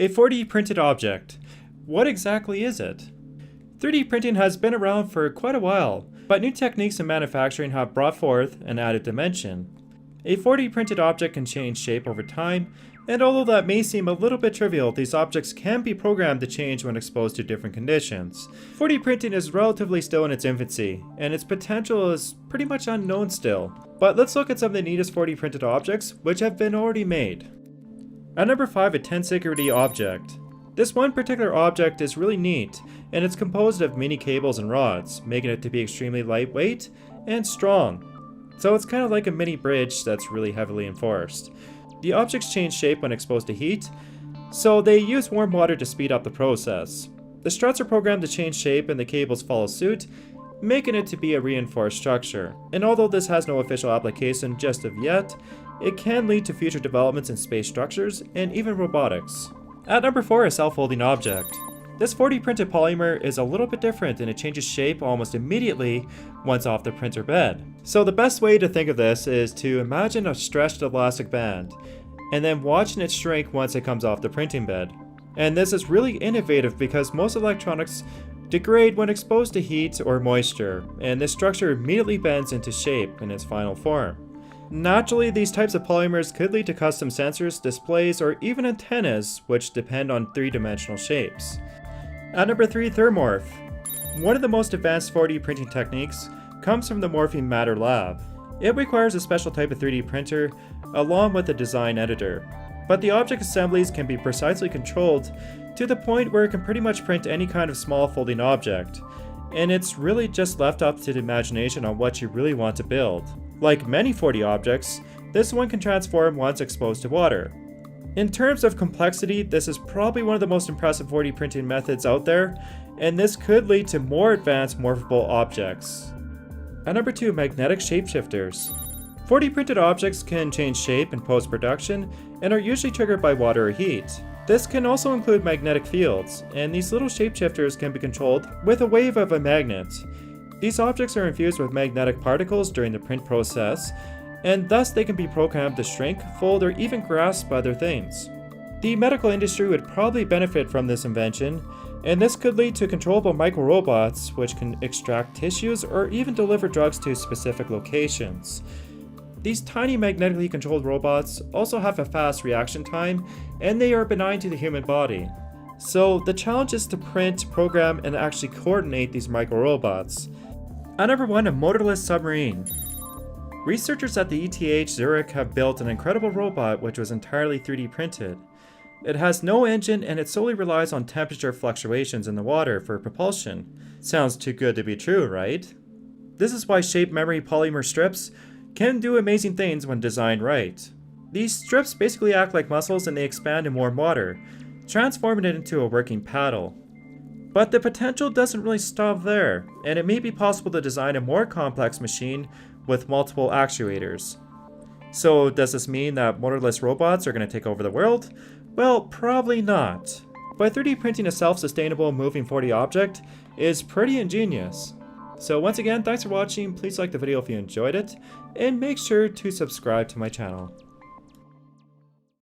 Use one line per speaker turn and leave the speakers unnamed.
A 4D printed object. What exactly is it? 3D printing has been around for quite a while, but new techniques in manufacturing have brought forth an added dimension. A 4D printed object can change shape over time, and although that may seem a little bit trivial, these objects can be programmed to change when exposed to different conditions. 4D printing is relatively still in its infancy, and its potential is pretty much unknown still. But let's look at some of the neatest 4D printed objects which have been already made. At number 5, a tensegrity object. This one particular object is really neat, and it's composed of mini cables and rods, making it to be extremely lightweight and strong. So it's kind of like a mini bridge that's really heavily enforced. The objects change shape when exposed to heat, so they use warm water to speed up the process. The struts are programmed to change shape and the cables follow suit, making it to be a reinforced structure. And although this has no official application just of yet, it can lead to future developments in space structures and even robotics. At number 4, a self-folding object. This 4D printed polymer is a little bit different and it changes shape almost immediately once off the printer bed. So the best way to think of this is to imagine a stretched elastic band and then watching it shrink once it comes off the printing bed. And this is really innovative because most electronics degrade when exposed to heat or moisture, and this structure immediately bends into shape in its final form. Naturally, these types of polymers could lead to custom sensors, displays, or even antennas, which depend on three-dimensional shapes. At number 3, Thermorf. One of the most advanced 4D printing techniques comes from the Morphing Matter Lab. It requires a special type of 3D printer, along with a design editor. But the object assemblies can be precisely controlled to the point where it can pretty much print any kind of small folding object, and it's really just left up to the imagination on what you really want to build. Like many 4D objects, this one can transform once exposed to water. In terms of complexity, this is probably one of the most impressive 4D printing methods out there, and this could lead to more advanced morphable objects. At number 2, magnetic shapeshifters. 4D printed objects can change shape in post-production and are usually triggered by water or heat. This can also include magnetic fields, and these little shapeshifters can be controlled with a wave of a magnet. These objects are infused with magnetic particles during the print process, and thus they can be programmed to shrink, fold, or even grasp other things. The medical industry would probably benefit from this invention, and this could lead to controllable microrobots which can extract tissues or even deliver drugs to specific locations. These tiny magnetically controlled robots also have a fast reaction time, and they are benign to the human body. So the challenge is to print, program, and actually coordinate these microrobots. At number 1, a motorless submarine. Researchers at the ETH Zurich have built an incredible robot which was entirely 3D printed. It has no engine and it solely relies on temperature fluctuations in the water for propulsion. Sounds too good to be true, right? This is why shape memory polymer strips can do amazing things when designed right. These strips basically act like muscles and they expand in warm water, transforming it into a working paddle. But the potential doesn't really stop there, and it may be possible to design a more complex machine with multiple actuators. So does this mean that motorless robots are going to take over the world? Well, probably not. But 3D printing a self-sustainable moving 4D object is pretty ingenious. So once again, thanks for watching, please like the video if you enjoyed it, and make sure to subscribe to my channel.